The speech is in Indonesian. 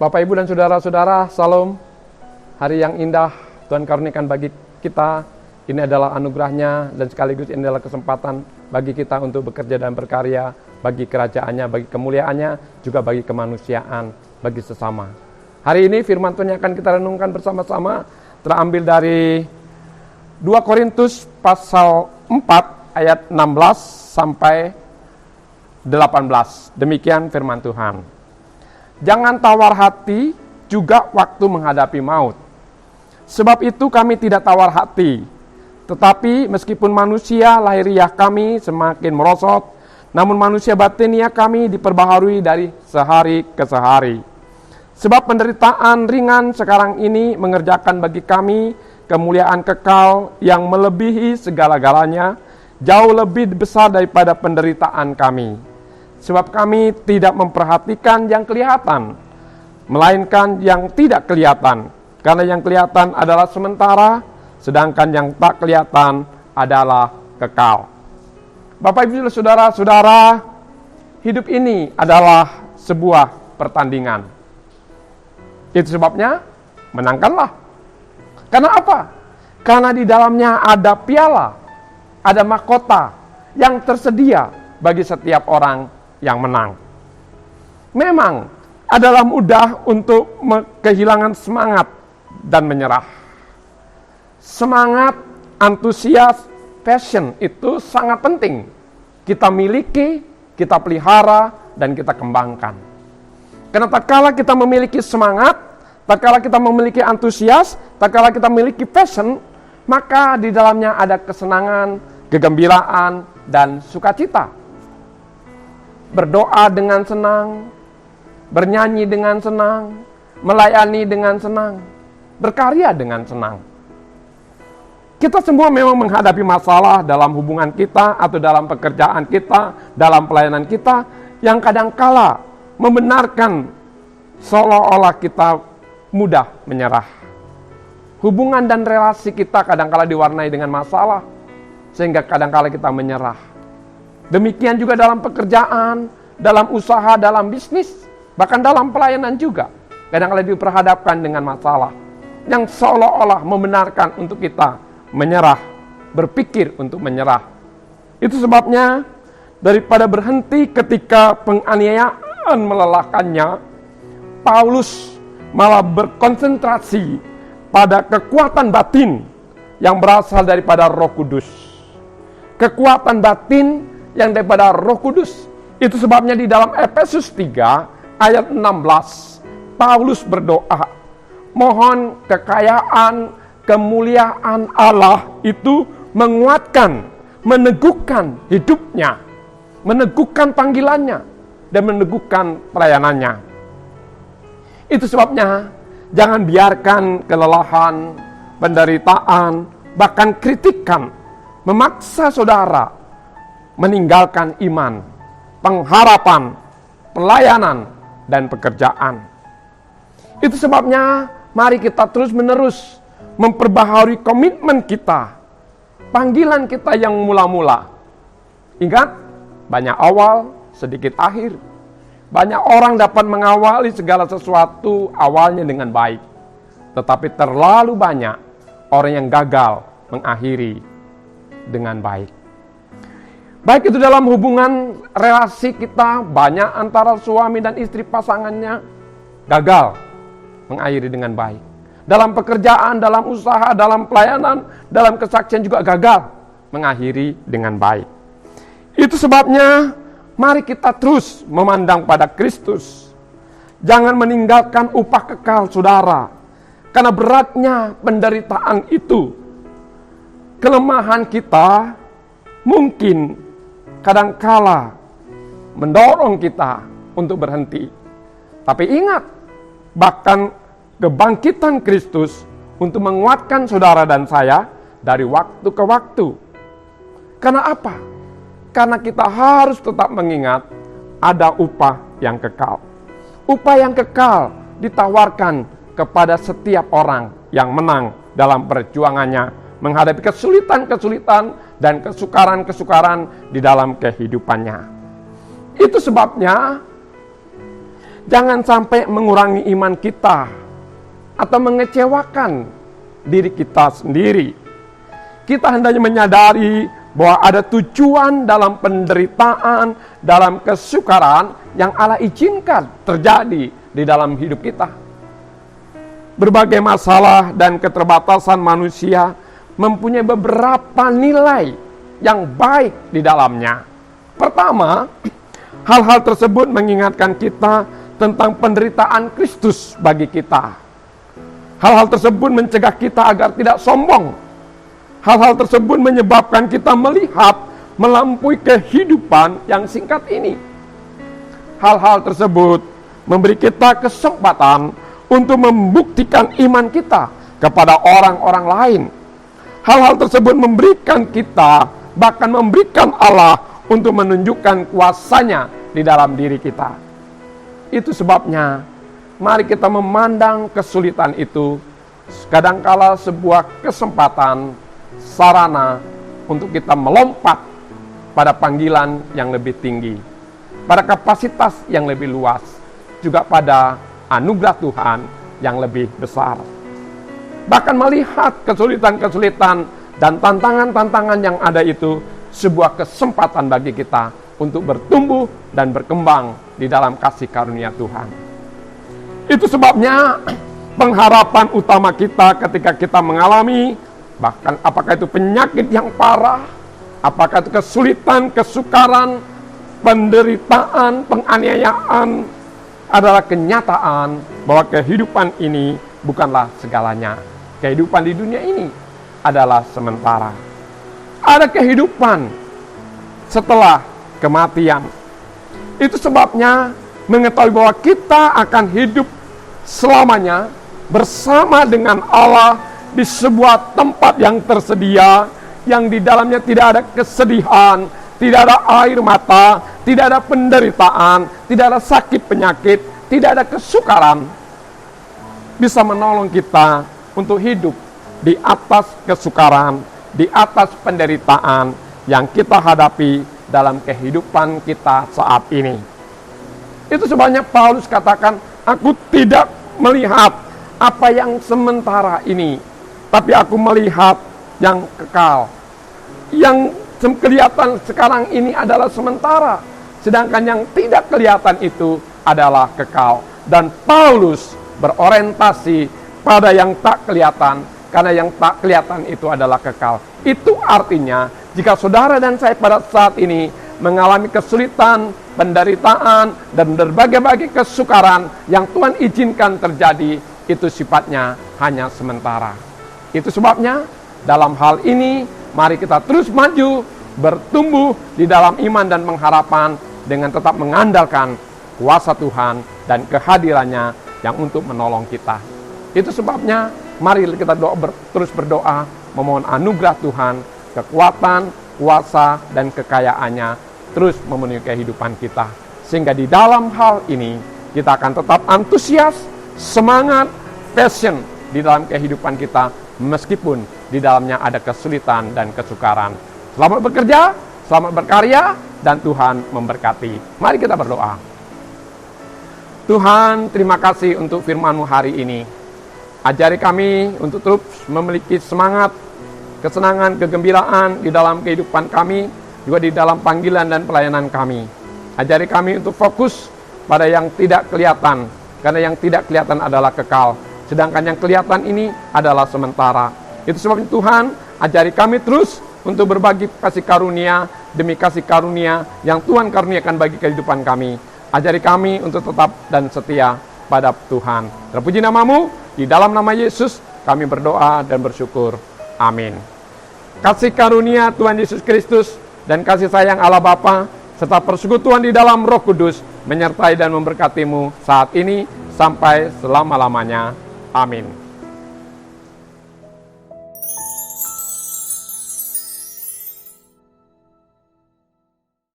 Bapak, Ibu, dan saudara-saudara, salam. Hari yang indah Tuhan karuniakan bagi kita. Ini adalah anugerahnya dan sekaligus ini adalah kesempatan bagi kita untuk bekerja dan berkarya bagi kerajaannya, bagi kemuliaannya, juga bagi kemanusiaan, bagi sesama. Hari ini firman Tuhan yang akan kita renungkan bersama-sama terambil dari 2 Korintus pasal 4 ayat 16 sampai 18. Demikian firman Tuhan. Jangan tawar hati juga waktu menghadapi maut. Sebab itu kami tidak tawar hati. Tetapi meskipun manusia lahiriah kami semakin merosot, namun manusia batiniah kami diperbaharui dari sehari ke sehari. Sebab penderitaan ringan sekarang ini mengerjakan bagi kami kemuliaan kekal yang melebihi segala-galanya, jauh lebih besar daripada penderitaan kami. Sebab kami tidak memperhatikan yang kelihatan, melainkan yang tidak kelihatan. Karena yang kelihatan adalah sementara, sedangkan yang tak kelihatan adalah kekal. Bapak, Ibu, saudara-saudara, hidup ini adalah sebuah pertandingan. Itu sebabnya menangkanlah. Karena apa? Karena di dalamnya ada piala, ada mahkota yang tersedia bagi setiap orang yang menang. Memang adalah mudah untuk kehilangan semangat dan menyerah. Semangat, antusias, passion itu sangat penting. Kita miliki, kita pelihara, dan kita kembangkan. Karena tak kala kita memiliki semangat, tak kala kita memiliki antusias, tak kala kita memiliki passion, maka di dalamnya ada kesenangan, kegembiraan, dan sukacita. Berdoa dengan senang, bernyanyi dengan senang, melayani dengan senang, berkarya dengan senang. Kita semua memang menghadapi masalah dalam hubungan kita atau dalam pekerjaan kita, dalam pelayanan kita, yang kadangkala membenarkan seolah-olah kita mudah menyerah. Hubungan dan relasi kita kadangkala diwarnai dengan masalah, sehingga kadangkala kita menyerah. Demikian juga dalam pekerjaan, dalam usaha, dalam bisnis, bahkan dalam pelayanan juga. Kadang-kadang diperhadapkan dengan masalah yang seolah-olah membenarkan untuk kita menyerah, berpikir untuk menyerah. Itu sebabnya daripada berhenti ketika penganiayaan melelahkannya, Paulus malah berkonsentrasi pada kekuatan batin yang berasal daripada Roh Kudus. Kekuatan batin yang daripada Roh Kudus. Itu sebabnya di dalam Efesus 3 ayat 16 Paulus berdoa, mohon kekayaan kemuliaan Allah itu menguatkan, meneguhkan hidupnya, meneguhkan panggilannya, dan meneguhkan pelayanannya. Itu sebabnya jangan biarkan kelelahan, penderitaan, bahkan kritikan memaksa saudara meninggalkan iman, pengharapan, pelayanan, dan pekerjaan. Itu sebabnya mari kita terus-menerus memperbaharui komitmen kita, panggilan kita yang mula-mula. Ingat, banyak awal, sedikit akhir. Banyak orang dapat mengawali segala sesuatu awalnya dengan baik, tetapi terlalu banyak orang yang gagal mengakhiri dengan baik. Baik itu dalam hubungan relasi kita, banyak antara suami dan istri pasangannya gagal mengakhiri dengan baik. Dalam pekerjaan, dalam usaha, dalam pelayanan, dalam kesaksian juga gagal mengakhiri dengan baik. Itu sebabnya mari kita terus memandang pada Kristus. Jangan meninggalkan upah kekal, saudara. Karena beratnya penderitaan itu, kelemahan kita mungkin kadangkala mendorong kita untuk berhenti. Tapi ingat, bahkan kebangkitan Kristus untuk menguatkan saudara dan saya dari waktu ke waktu. Karena apa? Karena kita harus tetap mengingat ada upah yang kekal. Upah yang kekal ditawarkan kepada setiap orang yang menang dalam perjuangannya menghadapi kesulitan-kesulitan dan kesukaran-kesukaran di dalam kehidupannya. Itu sebabnya jangan sampai mengurangi iman kita atau mengecewakan diri kita sendiri. Kita hendaknya menyadari bahwa ada tujuan dalam penderitaan, dalam kesukaran yang Allah izinkan terjadi di dalam hidup kita. Berbagai masalah dan keterbatasan manusia mempunyai beberapa nilai yang baik di dalamnya. Pertama, hal-hal tersebut mengingatkan kita tentang penderitaan Kristus bagi kita. Hal-hal tersebut mencegah kita agar tidak sombong. Hal-hal tersebut menyebabkan kita melihat melampaui kehidupan yang singkat ini. Hal-hal tersebut memberi kita kesempatan untuk membuktikan iman kita kepada orang-orang lain. Hal-hal tersebut memberikan kita, bahkan memberikan Allah untuk menunjukkan kuasanya di dalam diri kita. Itu sebabnya, mari kita memandang kesulitan itu kadangkala sebuah kesempatan, sarana untuk kita melompat pada panggilan yang lebih tinggi, pada kapasitas yang lebih luas, juga pada anugerah Tuhan yang lebih besar. Bahkan melihat kesulitan-kesulitan dan tantangan-tantangan yang ada itu sebuah kesempatan bagi kita untuk bertumbuh dan berkembang di dalam kasih karunia Tuhan. Itu sebabnya pengharapan utama kita ketika kita mengalami, bahkan apakah itu penyakit yang parah, apakah itu kesulitan, kesukaran, penderitaan, penganiayaan, adalah kenyataan bahwa kehidupan ini bukanlah segalanya. Kehidupan di dunia ini adalah sementara. Ada kehidupan setelah kematian. Itu sebabnya mengetahui bahwa kita akan hidup selamanya bersama dengan Allah di sebuah tempat yang tersedia, yang di dalamnya tidak ada kesedihan, tidak ada air mata, tidak ada penderitaan, tidak ada sakit penyakit, tidak ada kesukaran. Bisa menolong kita untuk hidup di atas kesukaran, di atas penderitaan yang kita hadapi dalam kehidupan kita saat ini. Itu sebabnya Paulus katakan, aku tidak melihat apa yang sementara ini, tapi aku melihat yang kekal. Yang kelihatan sekarang ini adalah sementara, sedangkan yang tidak kelihatan itu adalah kekal. Dan Paulus berorientasi pada yang tak kelihatan, karena yang tak kelihatan itu adalah kekal. Itu artinya, jika saudara dan saya pada saat ini mengalami kesulitan, penderitaan, dan berbagai-bagai kesukaran yang Tuhan izinkan terjadi, itu sifatnya hanya sementara. Itu sebabnya, dalam hal ini, mari kita terus maju, bertumbuh di dalam iman dan pengharapan, dengan tetap mengandalkan kuasa Tuhan dan kehadirannya yang untuk menolong kita. Itu sebabnya, mari kita terus berdoa, memohon anugerah Tuhan, kekuatan, kuasa, dan kekayaannya terus memenuhi kehidupan kita. Sehingga di dalam hal ini, kita akan tetap antusias, semangat, passion di dalam kehidupan kita, meskipun di dalamnya ada kesulitan dan kesukaran. Selamat bekerja, selamat berkarya, dan Tuhan memberkati. Mari kita berdoa. Tuhan, terima kasih untuk firman-Mu hari ini. Ajari kami untuk terus memiliki semangat, kesenangan, kegembiraan di dalam kehidupan kami, juga di dalam panggilan dan pelayanan kami. Ajari kami untuk fokus pada yang tidak kelihatan, karena yang tidak kelihatan adalah kekal, sedangkan yang kelihatan ini adalah sementara. Itu sebabnya Tuhan, ajari kami terus untuk berbagi kasih karunia demi kasih karunia yang Tuhan karuniakan bagi kehidupan kami. Ajari kami untuk tetap dan setia pada Tuhan. Terpuji nama-Mu, di dalam nama Yesus kami berdoa dan bersyukur. Amin. Kasih karunia Tuhan Yesus Kristus dan kasih sayang Allah Bapa serta persekutuan di dalam Roh Kudus menyertai dan memberkati-Mu saat ini sampai selama-lamanya. Amin.